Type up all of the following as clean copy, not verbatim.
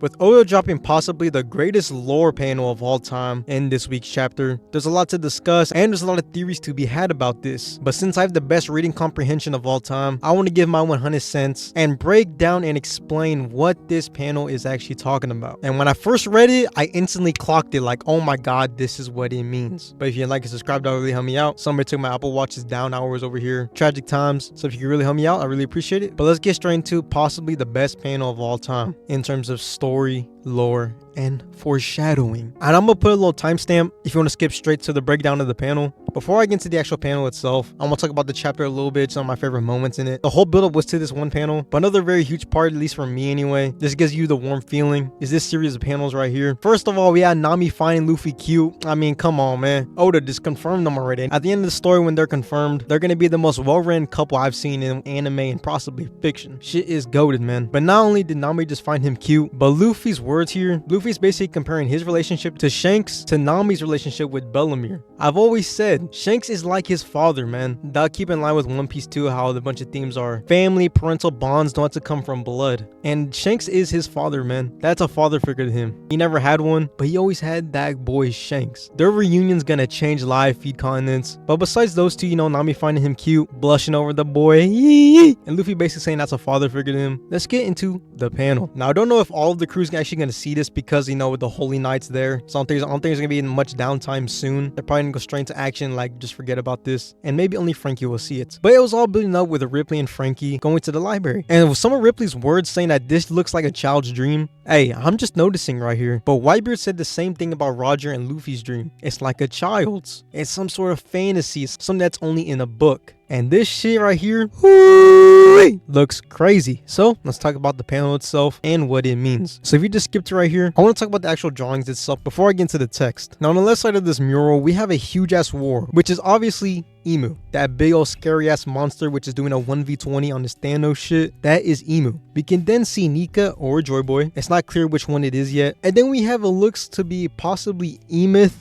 With Oda dropping possibly the greatest lore panel of all time in this week's chapter, there's a lot to discuss and there's a lot of theories to be had about this. But since I have the best reading comprehension of all time, I want to give my 100 cents and break down and explain what this panel is actually talking about. And when I first read it, I instantly clocked it like, oh my god, this is what it means. But if you like and subscribe, that would really help me out. Somebody took my Apple Watch's down hours over here. Tragic times. So if you could really help me out, I really appreciate it. But let's get straight into possibly the best panel of all time in terms of story, lore, and foreshadowing. And I'm gonna put a little timestamp if you want to skip straight to the breakdown of the panel. Before I get into the actual panel itself, I'm gonna talk about the chapter a little bit, some of my favorite moments in it. The whole build-up was to this one panel, but another very huge part, at least for me anyway, this gives you the warm feeling, is this series of panels right here. First of all, we had Nami finding Luffy cute. I mean, come on, man. Oda just confirmed them already. At the end of the story, when they're confirmed, they're gonna be the most well-written couple I've seen in anime and possibly fiction. Shit is goated, man. But not only did Nami just find him cute, but Luffy's words here, Luffy's basically comparing his relationship to Shanks to Nami's relationship with Bellemere. I've always said Shanks is like his father, man. That keep in line with One Piece too, how the bunch of themes are family, parental bonds don't have to come from blood. And Shanks is his father, man. That's a father figure to him. He never had one, but he always had that boy Shanks. Their reunion's gonna change live feed continents. But besides those two, you know, Nami finding him cute, blushing over the boy, and Luffy basically saying that's a father figure to him. Let's get into the panel. Now, I don't know if all of the crew's actually gonna see this because, you know, with the Holy Knights there. So I don't think there's gonna be much downtime soon. They're probably gonna go straight into action, like just forget about this. And maybe only Frankie will see it. But it was all building up with Ripley and Frankie going to the library. And with some of Ripley's words saying that this looks like a child's dream, hey, I'm just noticing right here. But Whitebeard said the same thing about Roger and Luffy's dream. It's like a child's. It's some sort of fantasy. It's something that's only in a book. And this shit right here looks crazy. So let's talk about the panel itself and what it means. So if you just skip to right here, I want to talk about the actual drawings itself before I get into the text. Now on the left side of this mural, we have a huge ass war, which is obviously Emu. That big old scary ass monster which is doing a 1v20 on this Thanos shit. That is Emu. We can then see Nika or Joy Boy. It's not clear which one it is yet. And then we have what looks to be possibly Emeth,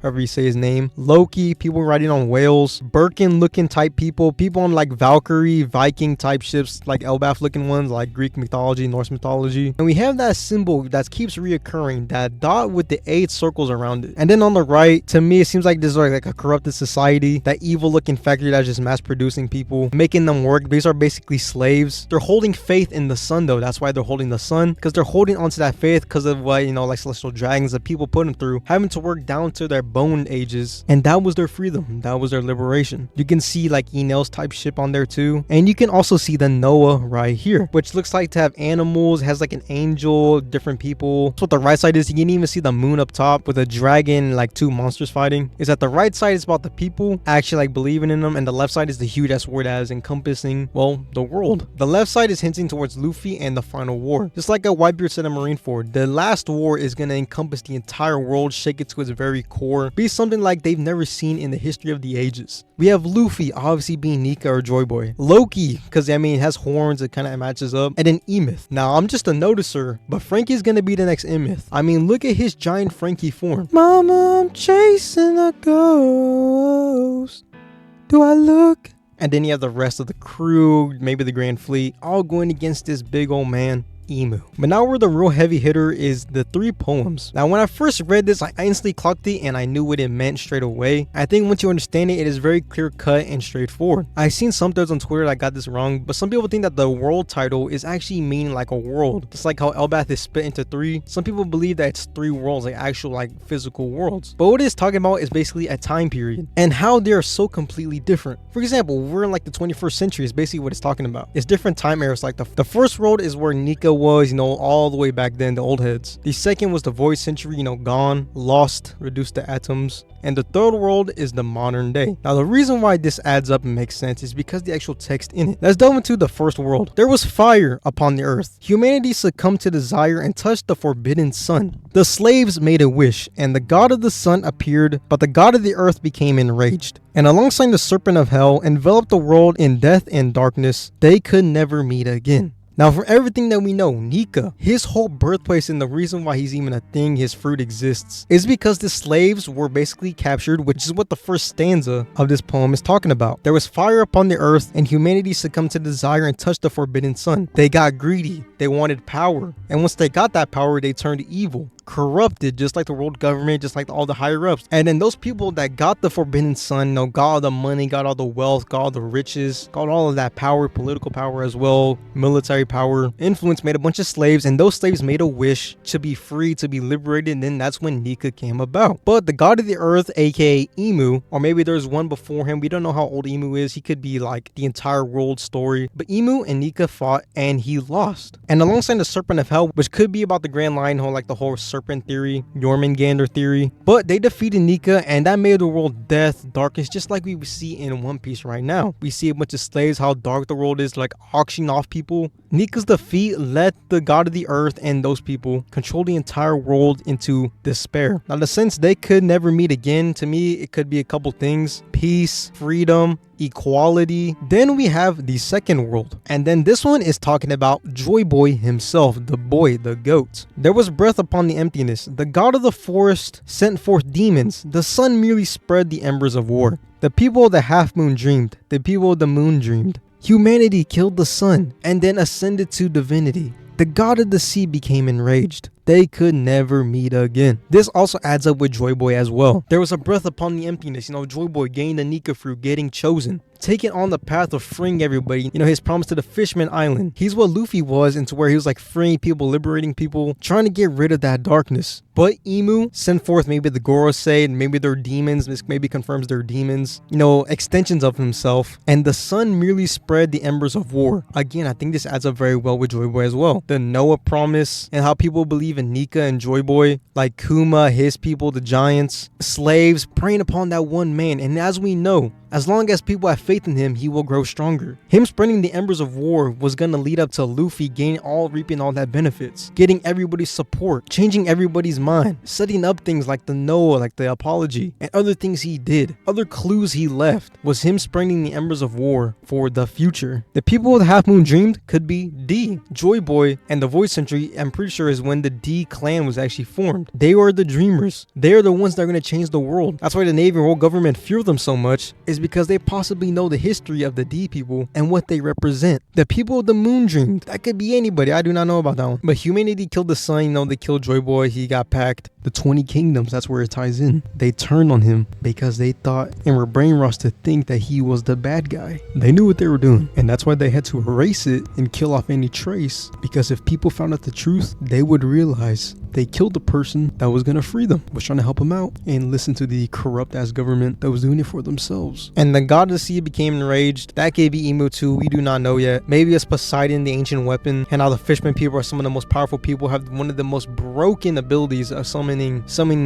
however you say his name, Loki, people riding on whales, Birkin looking type people on like Valkyrie, Viking type ships, like Elbaf looking ones, like Greek mythology, Norse mythology. And we have that symbol that keeps reoccurring, that dot with the 8 circles around it. And then on the right, to me, it seems like this is like a corrupted society, that evil looking factory that's just mass producing people, making them work. These are basically slaves. They're holding faith in the sun though. That's why they're holding the sun, because they're holding onto that faith because of what, you know, like celestial dragons that people put them through, having to work down to their bone ages, and that was their freedom, that was their liberation. You can see like Enel's type ship on there too, and you can also see the Noah right here, which looks like to have animals, has like an angel, different people. That's what the right side is. You can even see the moon up top with a dragon, like 2 monsters fighting. Is that the right side is about the people actually like believing in them, and the left side is the huge ass war that is encompassing, well, the world. The left side is hinting towards Luffy and the final war, just like a Whitebeard said in Marineford. The last war is going to encompass the entire world, shake it to its very core, be something like they've never seen in the history of the ages. We have Luffy obviously being Nika or Joy Boy, Loki because I mean it has horns, it kind of matches up, and then Emeth. Now I'm just a noticer, but Frankie's gonna be the next Emeth. I mean, look at his giant Frankie form. Mama, I'm chasing a ghost. Do I look? And then you have the rest of the crew, maybe the Grand Fleet, all going against this big old man, Emu. But now where the real heavy hitter is the 3 poems. Now when I first read this, I instantly clocked it and I knew what it meant straight away. I think once you understand it, it is very clear cut and straightforward. I've seen some threads on Twitter that got this wrong, but some people think that the world title is actually meaning like a world, just like how Elbath is split into 3. Some people believe that it's 3 worlds, like actual like physical worlds. But what it's talking about is basically a time period and how they are so completely different. For example, we're in like the 21st century is basically what it's talking about. It's different time eras. Like the first world is where Nika was, you know, all the way back then, the old heads. The second was the void century, you know, gone, lost, reduced to atoms. And the third world is the modern day. Now the reason why this adds up and makes sense is because the actual text in it. Let's delve into the first world. There was fire upon the earth. Humanity succumbed to desire and touched the forbidden sun. The slaves made a wish, and the god of the sun appeared, but the god of the earth became enraged. And alongside the serpent of hell enveloped the world in death and darkness. They could never meet again. Now, from everything that we know, Nika, his whole birthplace and the reason why he's even a thing, his fruit exists, is because the slaves were basically captured, which is what the first stanza of this poem is talking about. There was fire upon the earth, and humanity succumbed to desire and touched the forbidden sun. They got greedy, they wanted power, and once they got that power, they turned evil, corrupted, just like the world government, just like all the higher ups. And then those people that got the forbidden sun, you know, got all the money, got all the wealth, got all the riches, got all of that power, political power as well, military power, influence, made a bunch of slaves, and those slaves made a wish to be free, to be liberated, and then that's when Nika came about. But the god of the earth, aka Emu, or maybe there's one before him, we don't know how old Emu is, he could be like the entire world story, but Emu and Nika fought and he lost. And alongside the serpent of hell, which could be about the Grand Lion, like the whole serpent theory, Jormungandr theory, but they defeated Nika, and that made the world death, darkness, just like we see in One Piece right now. We see a bunch of slaves, how dark the world is, like auctioning off people. Nika's defeat let the god of the earth and those people control the entire world into despair. Now, the sense they could never meet again, to me, it could be a couple things: peace, freedom, equality. Then we have the second world, and then this one is talking about Joy Boy himself, the boy, the goat. There was breath upon the emptiness. The god of the forest sent forth demons. The sun merely spread the embers of war. The people of the half moon dreamed. The people of the moon dreamed. Humanity killed the sun and then ascended to divinity. The god of the sea became enraged. They could never meet again. This also adds up with Joy Boy as well. There was a breath upon the emptiness. You know, Joy Boy gained the Nika fruit, getting chosen, taking on the path of freeing everybody. You know, his promise to the Fishman Island. He's what Luffy was, into where he was like freeing people, liberating people, trying to get rid of that darkness. But Emu sent forth maybe the Gorosei, and maybe they're demons. This maybe confirms they're demons. You know, extensions of himself. And the sun merely spread the embers of war. Again, I think this adds up very well with Joy Boy as well. The Noah promise and how people believe in Nika and Joy Boy, like Kuma, his people, the giants, slaves, preying upon that one man. And as we know, as long as people have faith in him, he will grow stronger. Him spreading the embers of war was gonna lead up to Luffy reaping all that benefits, getting everybody's support, changing everybody's mind, setting up things like the Noah, like the apology, and other things he did. Other clues he left was him spreading the embers of war for the future. The people of the Half Moon dreamed could be D, Joy Boy, and the Void Century, I'm pretty sure, is when the D clan was actually formed. They were the dreamers. They are the ones that are gonna change the world. That's why the Navy and world government fear them so much, is because they possibly know the history of the D people and what they represent. The people of the moon dreamed. That could be anybody. I do not know about that one. But humanity killed the sun. You know, they killed Joy Boy. He got packed. The 20 kingdoms, that's where it ties in. They turned on him because they thought and were brainwashed to think that he was the bad guy. They knew what they were doing, and that's why they had to erase it and kill off any trace, because if people found out the truth, they would realize they killed the person that was gonna free them, was trying to help them out, and listen to the corrupt ass government that was doing it for themselves. And the god of the sea became enraged. That could be Emu too, we do not know yet. Maybe it's Poseidon, the ancient weapon, and how the fishermen people are some of the most powerful people, have one of the most broken abilities of summoning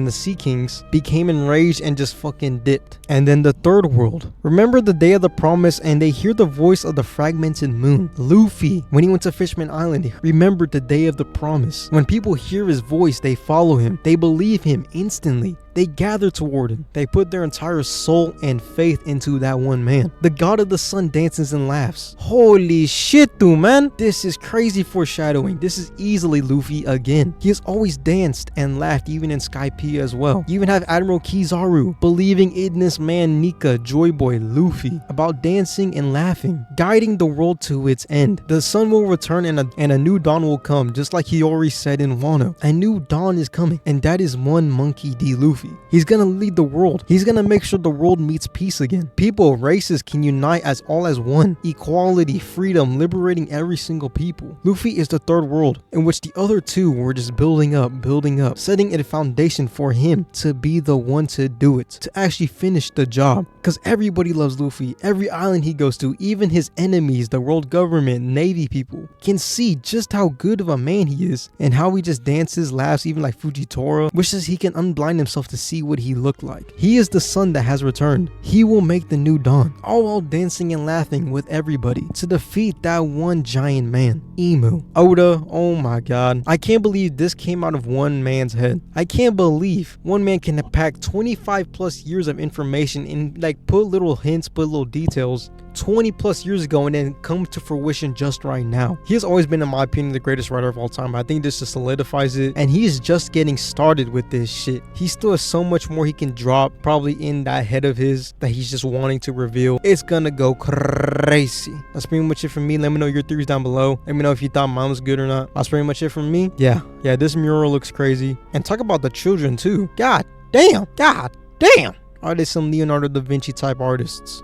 the Sea Kings, became enraged and just fucking dipped. And then the third world. Remember the day of the promise, and they hear the voice of the fragmented moon. Luffy, when he went to Fishman Island, he remembered the day of the promise. When people hear his voice, they follow him. They believe him instantly. They gather toward him. They put their entire soul and faith into that one man. The god of the sun dances and laughs. Holy shit, dude, man. This is crazy foreshadowing. This is easily Luffy again. He has always danced and laughed, even in Skypiea as well. You even have Admiral Kizaru believing in this man Nika, Joy Boy, Luffy, about dancing and laughing, guiding the world to its end. The sun will return and a new dawn will come, just like Hiyori said in Wano. A new dawn is coming, and that is one Monkey D. Luffy. He's gonna lead the world. He's gonna make sure the world meets peace again. People, races can unite as all as one. Equality, freedom, liberating every single people. Luffy is the third world, in which the other two were just building up, setting a foundation for him to be the one to do it, to actually finish the job. Because everybody loves Luffy. Every island he goes to, even his enemies, the world government, Navy people, can see just how good of a man he is, and how he just dances, laughs, even like Fujitora wishes he can unblind himself to see what he looked like. He is the sun that has returned. He will make the new dawn, all while dancing and laughing with everybody to defeat that one giant man, Emu. Oda, oh my god. I can't believe this came out of one man's head. I can't believe one man can pack 25 plus years of information in like like put little hints, put little details 20 plus years ago and then come to fruition just right now. He has always been, in my opinion, the greatest writer of all time. I think this just solidifies it, and he's just getting started with this shit. He still has so much more he can drop, probably in that head of his that he's just wanting to reveal. It's gonna go crazy. That's pretty much it from me. Let me know your theories down below. Let me know if you thought mine was good or not. That's pretty much it from me. Yeah, this mural looks crazy. And talk about the children too. God damn. Are they some Leonardo da Vinci type artists?